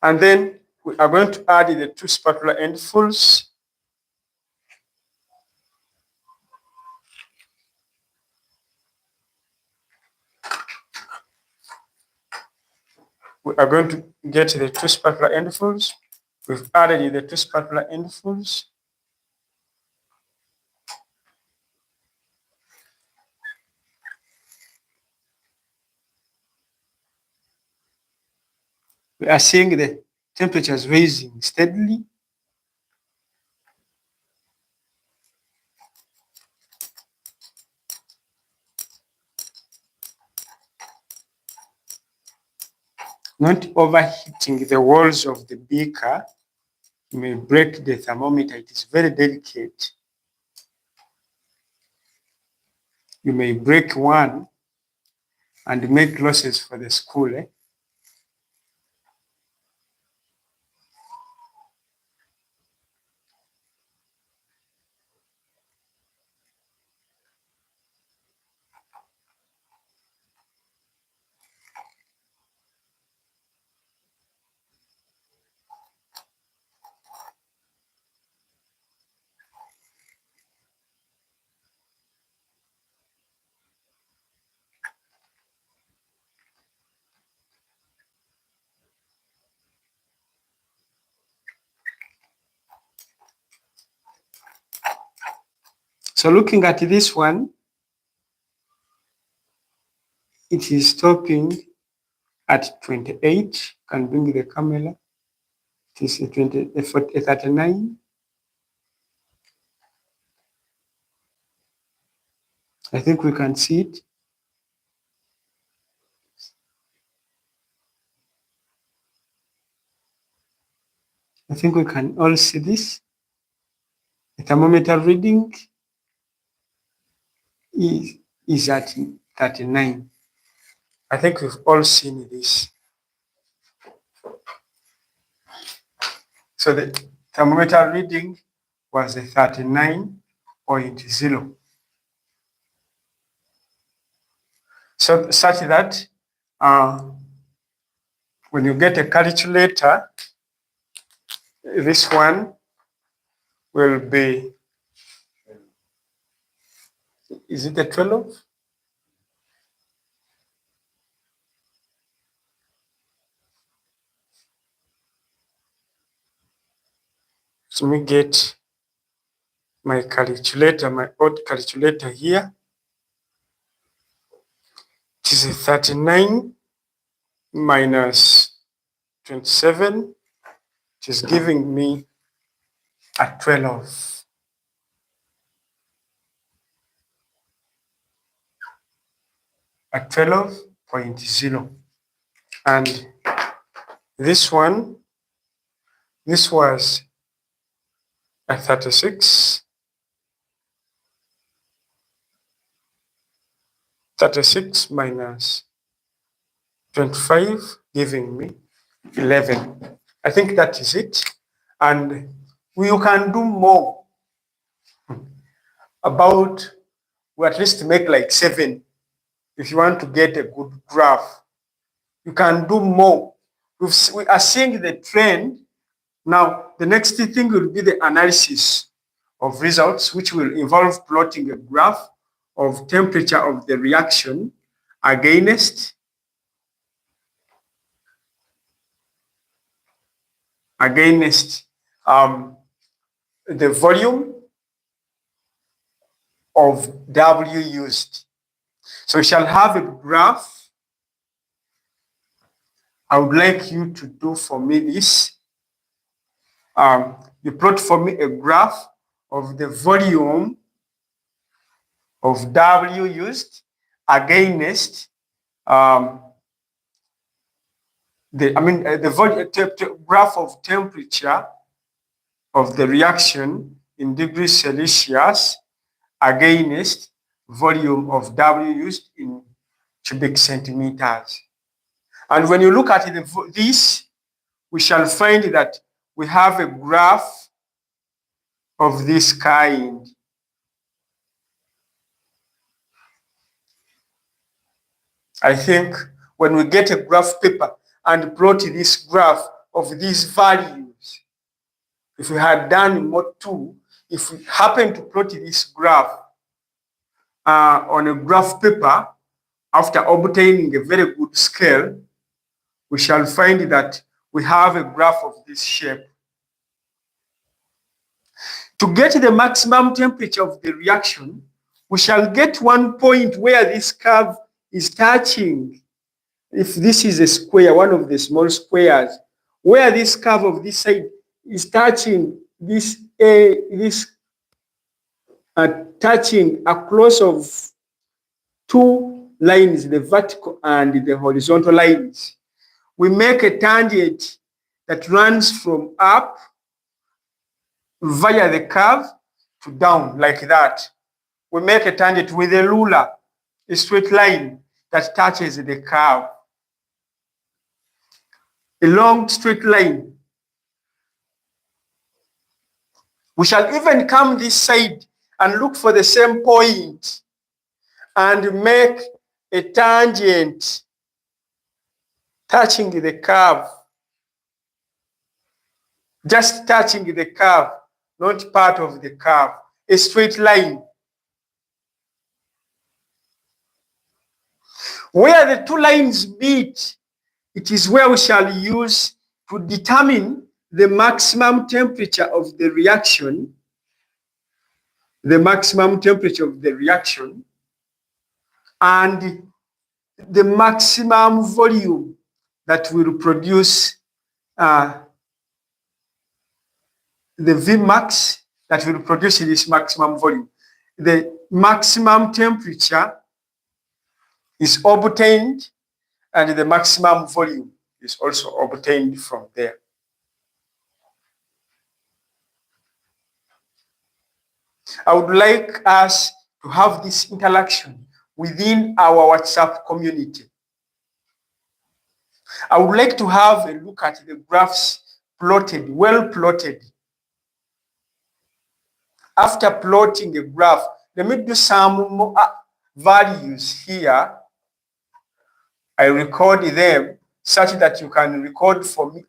And then we are going to add the 2 spatula endfuls. We are going to get the 2 spatula endfuls. We've added the 2 spatula endfuls. We are seeing the temperatures rising steadily. Not overheating the walls of the beaker. You may break the thermometer. It is very delicate. You may break one and make losses for the school. So looking at this one, it is stopping at 28. Can bring the camera. It is a 39. I think we can see it. I think we can all see this. The thermometer reading is at 39. I think we've all seen this. So the thermometer reading was a 39.0. So such that when you get a calculator, this one will be, is it a 12? So let me get my calculator, my old calculator here. It is a 39 minus 27. It is giving me a 12. A 12.0. And this one, this was a 36. 36 minus 25 giving me 11. I think that is it. And you can do more about, or at least make like 7 if you want to get a good graph. You can do more. We are seeing the trend. Now, the next thing will be the analysis of results, which will involve plotting a graph of temperature of the reaction against the volume of W used. So we shall have a graph I would like you to do for me this. You plot for me a graph of the volume of W used against the graph of temperature of the reaction in degrees Celsius against volume of W used in cubic centimeters. And when you look at this, we shall find that we have a graph of this kind. I think when we get a graph paper and plot this graph of these values, if we had done mode 2, if we happen to plot this graph on a graph paper after obtaining a very good scale, we shall find that we have a graph of this shape. To get the maximum temperature of the reaction, we shall get one point where this curve is touching. If this is a square, one of the small squares, where this curve of this side is touching this touching across of two lines, the vertical and the horizontal lines, we make a tangent that runs from up via the curve to down like that. We make a tangent with a ruler, a straight line that touches the curve. A long straight line. We shall even come this side and look for the same point and make a tangent touching the curve. Just touching the curve, not part of the curve. A straight line. Where the two lines meet, it is where we shall use to determine the maximum temperature of the reaction, and the maximum volume that will produce the Vmax that will produce this maximum volume. The maximum temperature is obtained and the maximum volume is also obtained from there. I would like us to have this interaction within our WhatsApp community. I would like to have a look at the graphs plotted, well plotted. After plotting a graph, let me do some more values here. I record them such that you can record for me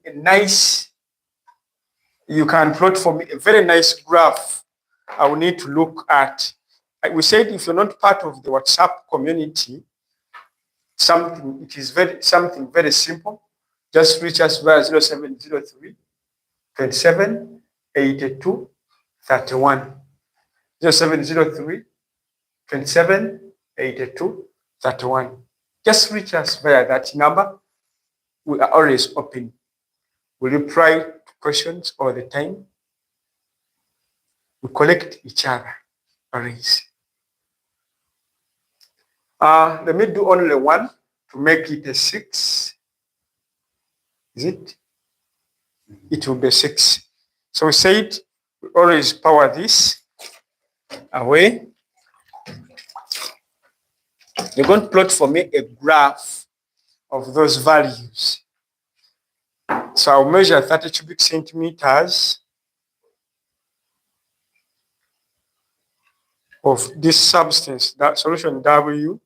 you can plot for me a very nice graph I will need to look at. We said if you're not part of the WhatsApp community, something very simple. Just reach us via 0703 27 82 31. 0703 27 82 31. Just reach us via that number. We are always open. We reply to questions all the time. We collect each other always. Let me do only one to make it a 6. Is it? It will be 6. So we said we always power this away. You're going to plot for me a graph of those values. So I'll measure 30 cubic centimeters of this substance, that solution W.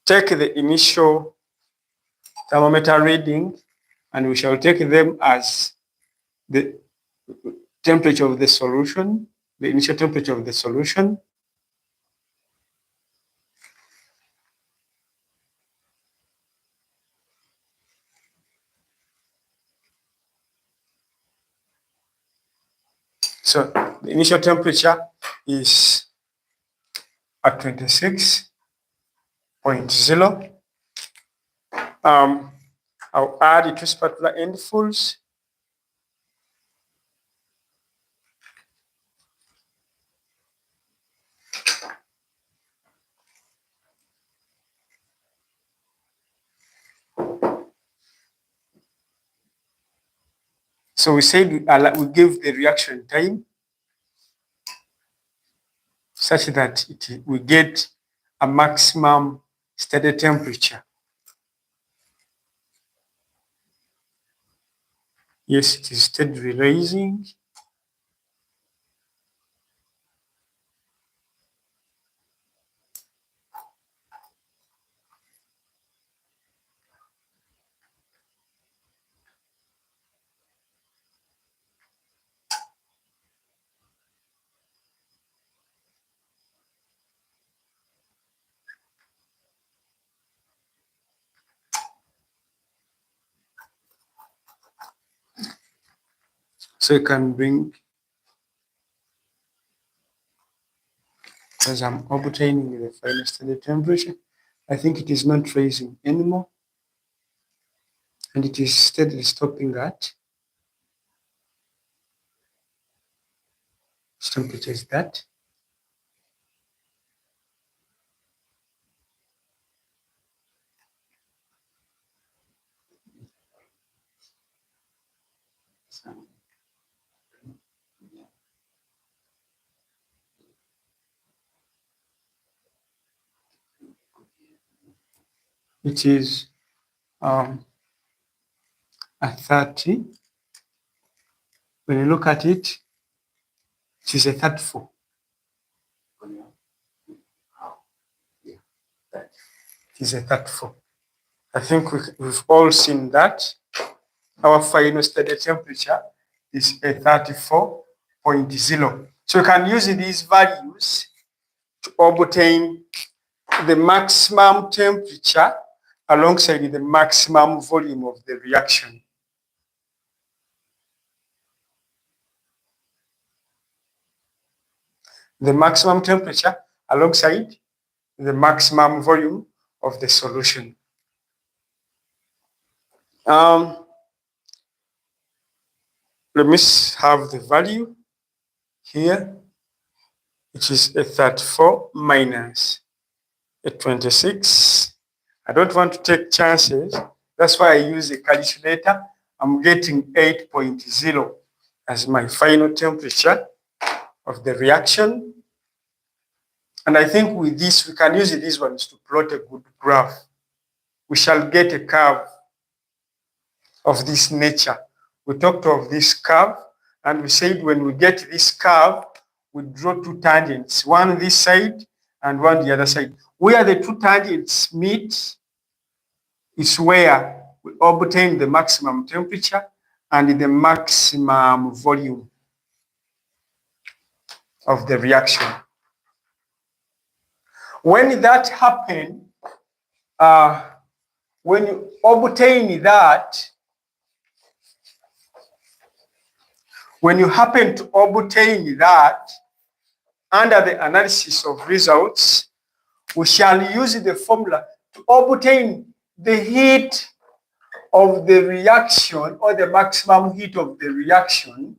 Take the initial thermometer reading, and we shall take them as the temperature of the solution, the initial temperature of the solution. So the initial temperature is at 26.0. I'll add 2 spatula endfuls. So we said we give the reaction time such that we get a maximum steady temperature. Yes, it is steadily rising. So you can bring, as I'm obtaining the final steady temperature, I think it is not rising anymore, and it is steadily stopping at which temperature is that? It is a 30. When you look at it, it is a 34. It is a 34. I think we've all seen that. Our final steady temperature is a 34.0. So you can use these values to obtain the maximum temperature alongside the maximum volume of the reaction. The maximum temperature alongside the maximum volume of the solution. Let me have the value here, which is a 34 minus a 26. I don't want to take chances. That's why I use a calculator. I'm getting 8.0 as my final temperature of the reaction. And I think with this, we can use these ones to plot a good graph. We shall get a curve of this nature. We talked of this curve, and we said when we get this curve, we draw 2 tangents, one this side and one the other side. Where the 2 tangents meet is where we obtain the maximum temperature and the maximum volume of the reaction. When that happens, when you obtain that, when you happen to obtain that, under the analysis of results, we shall use the formula to obtain the heat of the reaction, or the maximum heat of the reaction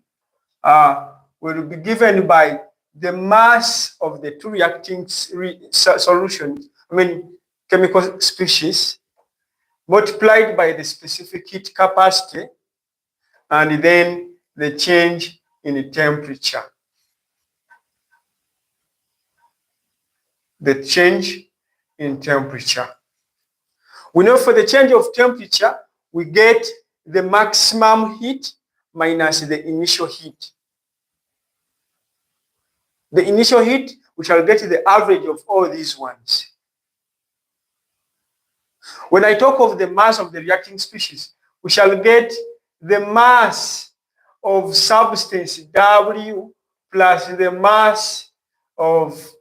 will be given by the mass of the 2 reacting solutions, chemical species, multiplied by the specific heat capacity, and then the change in temperature. The change in temperature. We know for the change of temperature, we get the maximum heat minus the initial heat. The initial heat, we shall get the average of all these ones. When I talk of the mass of the reacting species, we shall get the mass of substance W plus the mass of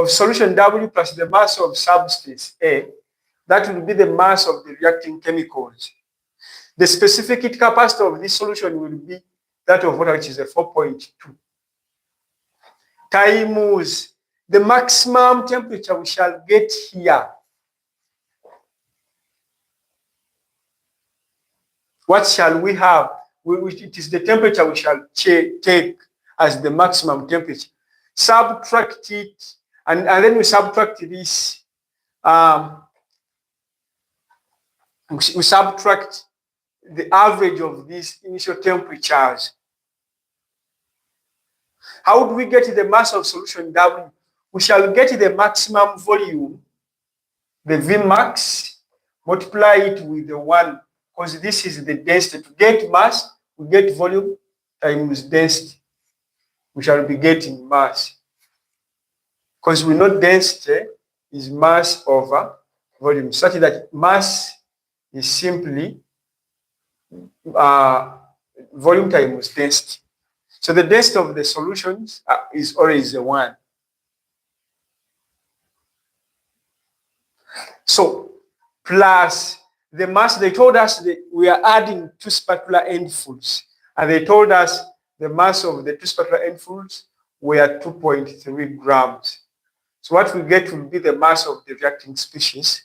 solution W plus the mass of substance A. That will be the mass of the reacting chemicals. The specific heat capacity of this solution will be that of water, which is a 4.2, times the maximum temperature we shall get here. What shall we have? It is the temperature we shall take as the maximum temperature. Subtract it, and then we subtract this. We subtract the average of these initial temperatures. How would we get the mass of solution W? We shall get the maximum volume, the Vmax, multiply it with the 1, because this is the density. To get mass, we get volume times density. We shall be getting mass. Because we know density is mass over volume, such that mass is simply volume times density. So the density of the solutions is always the 1. So plus the mass, they told us that we are adding 2 spatula endfuls, and they told us the mass of the 2 spatula endfuls were 2.3 grams. So what we get will be the mass of the reacting species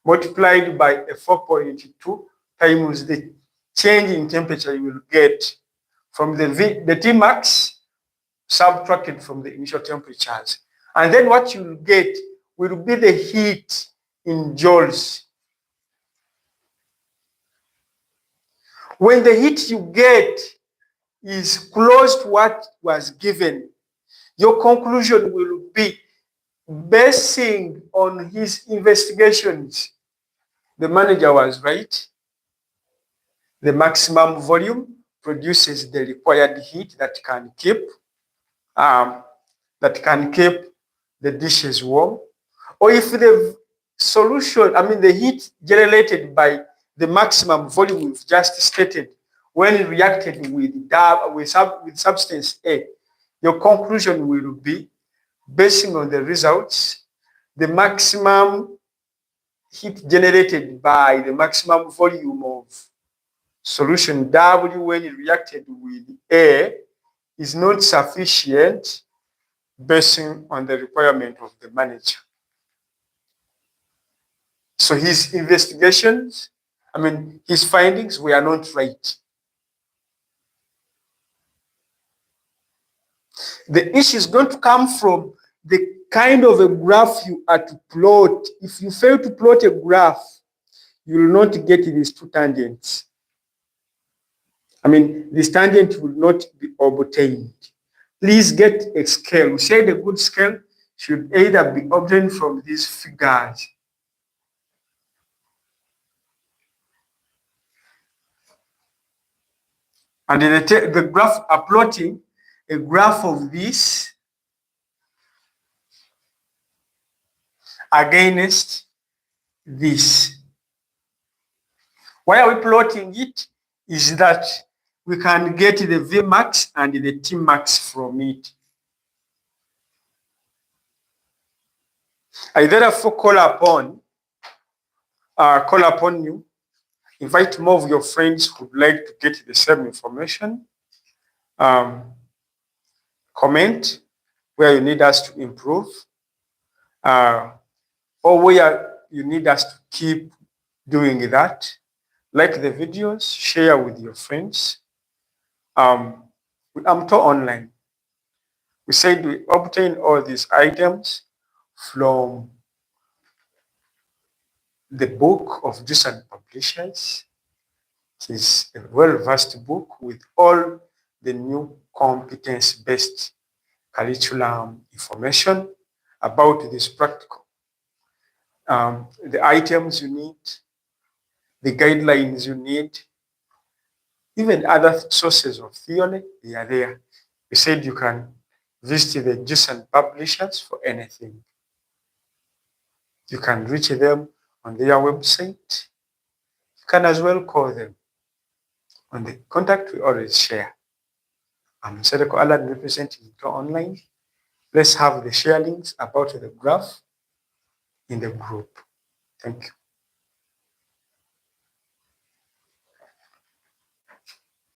multiplied by a 4.2 times the change in temperature you will get from the Tmax subtracted from the initial temperatures. And then what you will get will be the heat in joules. When the heat you get is close to what was given, your conclusion will be, basing on his investigations, the manager was right. The maximum volume produces the required heat that can keep the dishes warm. Or if the solution, the heat generated by the maximum volume we've just stated, when reacted with substance A, your conclusion will be, basing on the results, the maximum heat generated by the maximum volume of solution W when reacted with A is not sufficient, basing on the requirement of the manager. So his investigations, his findings were not right. The issue is going to come from the kind of a graph you are to plot. If you fail to plot a graph, you will not get these 2 tangents. This tangent will not be obtained. Please get a scale. We said a good scale should either be obtained from these figures. And in the graph, are plotting a graph of this against this. Why are we plotting it? Is that we can get the Vmax and the Tmax from it. I therefore call upon you, invite more of your friends who would like to get the same information. Comment where you need us to improve, or where you need us to keep doing that. Like the videos, share with your friends. With Amto Online, we said we obtain all these items from the book of Youths and Publishers. It is a well-versed book with all the new competence-based curriculum information about this practical. The items you need, the guidelines you need, even other sources of theory, they are there. We said you can visit the Youths and Publishers for anything. You can reach them on their website. You can as well call them on the contact we always share. I'm Sedeko Alan representing Amto Online. Let's have the share links about the graph in the group. Thank you.